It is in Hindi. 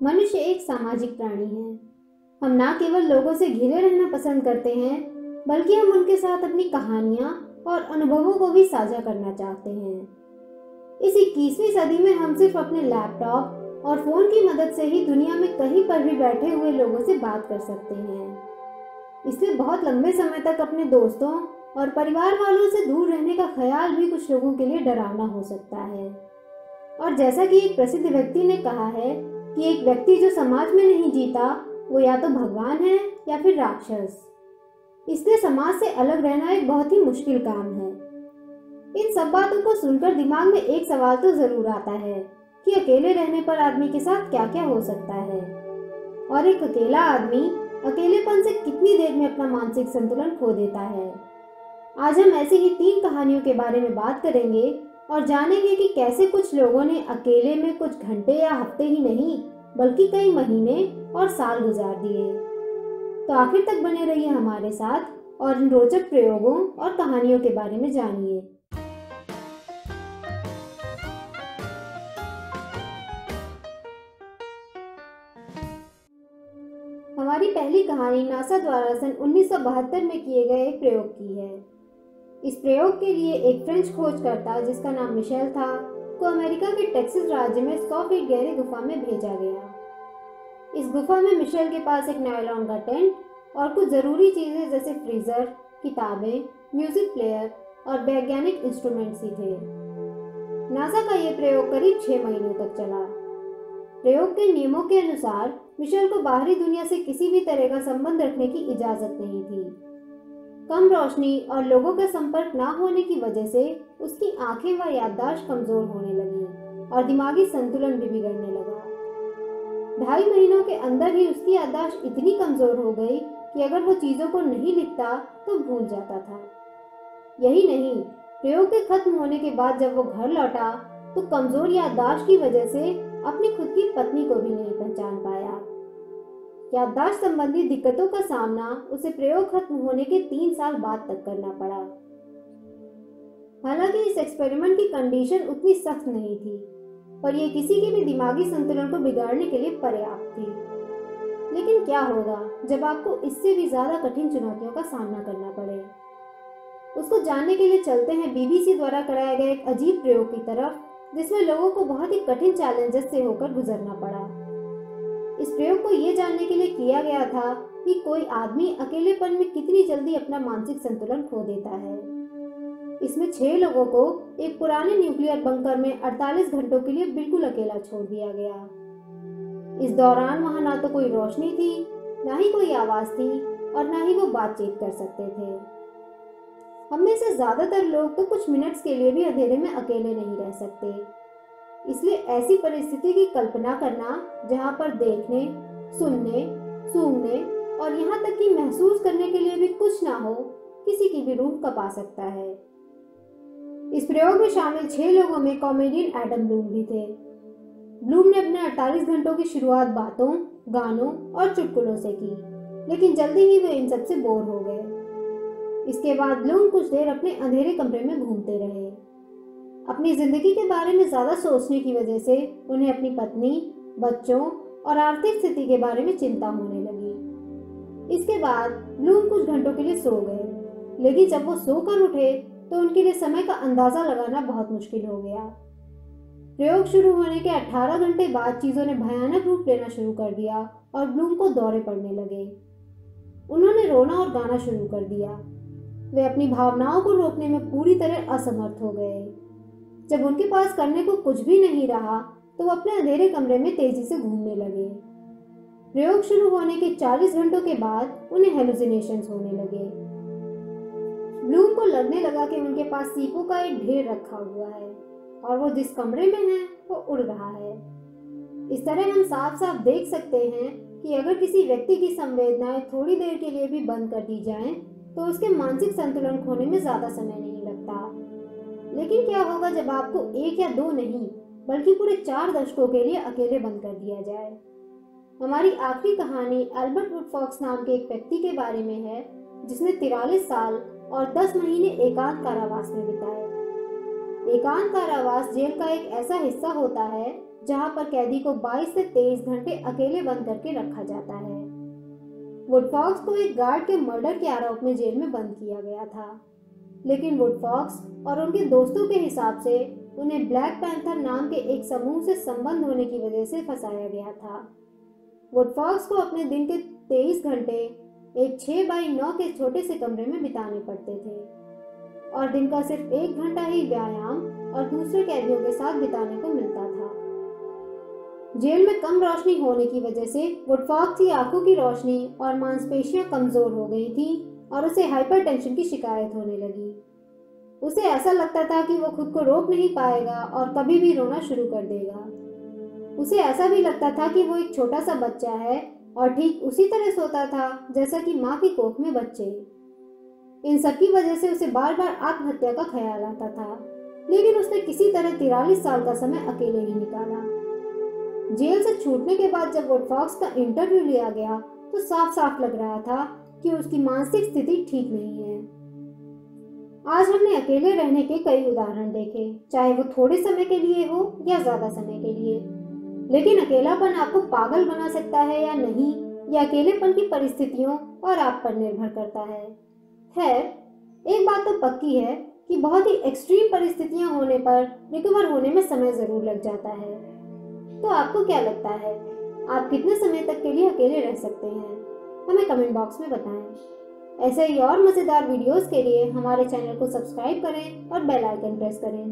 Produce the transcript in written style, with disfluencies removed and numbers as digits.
मनुष्य एक सामाजिक प्राणी है। हम न केवल लोगों से घिरे रहना पसंद करते हैं, बल्कि हम उनके साथ अपनी कहानियां और अनुभवों को भी साझा करना चाहते हैं। इस 21वीं सदी में हम सिर्फ अपने लैपटॉप और फोन की मदद से ही दुनिया में कहीं पर भी बैठे हुए लोगों से बात कर सकते हैं। इसलिए बहुत लंबे समय तक अपने दोस्तों और परिवार वालों से दूर रहने का ख्याल भी कुछ लोगों के लिए डरावना हो सकता है। और जैसा कि एक प्रसिद्ध व्यक्ति ने कहा है कि एक व्यक्ति जो समाज में नहीं जीता वो या तो भगवान है या फिर राक्षस। इसलिए समाज से अलग रहना एक बहुत ही मुश्किल काम है। इन सब बातों को सुनकर दिमाग में एक सवाल तो जरूर आता है कि अकेले रहने पर आदमी के साथ क्या क्या हो सकता है, और एक अकेला आदमी अकेलेपन से कितनी देर में अपना मानसिक संतुलन खो देता है। आज हम ऐसी ही 3 कहानियों के बारे में बात करेंगे और जानेंगे कि कैसे कुछ लोगों ने अकेले में कुछ घंटे या हफ्ते ही नहीं बल्कि कई महीने और साल गुजार दिए। तो आखिर तक बने रहिए हमारे साथ और इन रोचक प्रयोगों और कहानियों के बारे में जानिए। हमारी पहली कहानी नासा द्वारा सन 1972 में किए गए एक प्रयोग की है। इस प्रयोग के लिए एक फ्रेंच खोजकर्ता जिसका नाम मिशेल था को अमेरिका के टेक्सास राज्य में 100 फीट गहरी गुफा में भेजा गया। इस गुफा में मिशेल के पास एक नायलॉन का टेंट और कुछ जरूरी चीजें जैसे फ्रीजर, किताबें, म्यूजिक प्लेयर और वैज्ञानिक इंस्ट्रूमेंट्स ही थे। नासा का यह प्रयोग करीब 6 महीनों तक चला। प्रयोग के नियमों के अनुसार मिशेल को बाहरी दुनिया से किसी भी तरह का संबंध रखने की इजाजत नहीं थी। कम रोशनी और लोगों का संपर्क ना होने की वजह से उसकी आंखें व याददाश्त कमजोर होने लगी और दिमागी संतुलन भी बिगड़ने लगा। 2.5 महीनों के अंदर ही उसकी याददाश्त इतनी कमजोर हो गई कि अगर वो चीजों को नहीं लिखता तो भूल जाता था। यही नहीं, प्रयोग के खत्म होने के बाद जब वो घर लौटा तो कमजोर याददाश्त की वजह से अपनी खुद की पत्नी को भी नहीं पहचान पाया। याददाश्त संबंधी दिक्कतों का सामना उसे प्रयोग खत्म होने के 3 साल बाद तक करना पड़ा। हालांकि इस एक्सपेरिमेंट की कंडीशन उतनी सख्त नहीं थी, पर यह किसी के भी दिमागी संतुलन को बिगाड़ने के लिए पर्याप्त थी। लेकिन क्या होगा जब आपको इससे भी ज्यादा कठिन चुनौतियों का सामना करना पड़े? उसको जानने के लिए चलते हैं बीबीसी द्वारा कराए गए एक अजीब प्रयोग की तरफ, जिसमें लोगों को बहुत ही कठिन चैलेंजेस से होकर गुजरना पड़ा। इस प्रयोग को ये जानने के लिए किया गया था कि कोई आदमी अकेलेपन में कितनी जल्दी अपना मानसिक संतुलन खो देता है। इसमें 6 लोगों को एक पुराने न्यूक्लियर बंकर में 48 घंटों के लिए बिल्कुल अकेला छोड़ दिया गया। इस दौरान वहां ना तो कोई रोशनी थी, ना ही कोई आवाज थी और ना ही वो बातचीत कर सकते थे। हम में से ज्यादातर लोग तो कुछ मिनट्स के लिए भी अंधेरे में अकेले नहीं रह सकते। इसलिए ऐसी परिस्थिति की कल्पना करना जहां पर देखने, सुनने, सूंघने और यहाँ तक कि महसूस करने के लिए भी कुछ ना हो, किसी की भी रूह कँपा सकता है। इस प्रयोग में शामिल 6 लोगों में कॉमेडियन एडम ब्लूम भी थे। ब्लूम ने अपने 48 घंटों की शुरुआत बातों, गानों और चुटकुलों से की, लेकिन जल्दी ही वे इन सबसे बोर हो गए। इसके बाद ब्लूम कुछ देर अपने अंधेरे कमरे में घूमते रहे। अपनी जिंदगी के बारे में ज्यादा सोचने की वजह से उन्हें अपनी पत्नी, बच्चों और आर्थिक स्थिति के बारे में चिंता होने लगी। इसके बाद ब्लूम कुछ घंटों के लिए सो गए, लेकिन जब वो सोकर उठे तो उनके लिए समय का अंदाजा लगाना बहुत मुश्किल हो गया। प्रयोग शुरू होने के 18 घंटे बाद चीजों ने भयानक रूप लेना शुरू कर दिया और ब्लूम को दौरे पड़ने लगे। उन्होंने रोना और गाना शुरू कर दिया। वे अपनी भावनाओं को रोकने में पूरी तरह असमर्थ हो गए। जब उनके पास करने को कुछ भी नहीं रहा तो वो अपने अंधेरे कमरे में तेजी से घूमने लगे। प्रयोग शुरू होने के 40 घंटों के बाद उन्हें हेलुसिनेशंस होने लगे। ब्लूम को लगने लगा कि उनके पास सीपों का एक ढेर रखा हुआ है और वो जिस कमरे में है वो उड़ रहा है। इस तरह हम साफ साफ देख सकते हैं कि अगर किसी व्यक्ति की संवेदनाएं थोड़ी देर के लिए भी बंद कर दी जाएं, तो उसके मानसिक संतुलन खोने में ज्यादा समय नहीं लगता। लेकिन क्या होगा जब आपको 1 या 2 नहीं बल्कि पूरे 4 दशकों के लिए अकेले बंद कर दिया जाए? हमारी आखिरी कहानी एल्बर्ट वुडफॉक्स नाम के एक व्यक्ति के बारे में है, जिसने 43 साल और 10 महीने एकांत कारावास में बिताए। एकांत कारावास जेल का एक ऐसा हिस्सा होता है जहां पर कैदी को 22 से 23 घंटे अकेले बंद करके रखा जाता है। वुडफॉक्स को एक गार्ड के मर्डर के आरोप में जेल में बंद किया गया था, लेकिन वुडफॉक्स और उनके दोस्तों के हिसाब से उन्हें ब्लैक पैंथर नाम के एक समूह से संबंध होने की वजह से फंसाया गया था। वुडफॉक्स को अपने दिन के 23 घंटे एक 6x9 के छोटे से कमरे में बिताने पड़ते थे और दिन का सिर्फ 1 घंटा ही व्यायाम और दूसरे कैदियों के साथ बिताने को मिलता था। जेल में कम रोशनी होने की वजह से वुडफॉक्स की आंखों की रोशनी और मांसपेशियां कमजोर हो गई थी और उसे हाइपरटेंशन की शिकायत होने लगी। उसे ऐसा लगता था कि वो खुद को रोक नहीं पाएगा और कभी भी रोना शुरू कर देगा। उसे ऐसा भी लगता था कि वो एक छोटा सा बच्चा है और ठीक उसी तरह सोता था जैसा कि माँ की कोख में बच्चे। इन सब की वजह से उसे बार बार आत्महत्या का ख्याल आता था, लेकिन उसने किसी तरह 43 साल का समय अकेले ही निकाला। जेल से छूटने के बाद जब वुडफॉक्स का इंटरव्यू लिया गया तो साफ साफ लग रहा था कि उसकी मानसिक स्थिति ठीक नहीं है। आज हमने अकेले रहने के कई उदाहरण देखे, चाहे वो थोड़े समय के लिए हो या ज्यादा समय के लिए, लेकिन अकेलापन आपको पागल बना सकता है या नहीं, यह अकेलेपन की परिस्थितियों और आप पर निर्भर करता है। खैर, एक बात तो पक्की है कि बहुत ही एक्सट्रीम परिस्थितियां होने पर रिकवर होने में समय जरूर लग जाता है। तो आपको क्या लगता है, आप कितने समय तक के लिए अकेले रह सकते हैं? हमें कमेंट बॉक्स में बताएं। ऐसे ही और मज़ेदार वीडियोस के लिए हमारे चैनल को सब्सक्राइब करें और बेल आइकन प्रेस करें।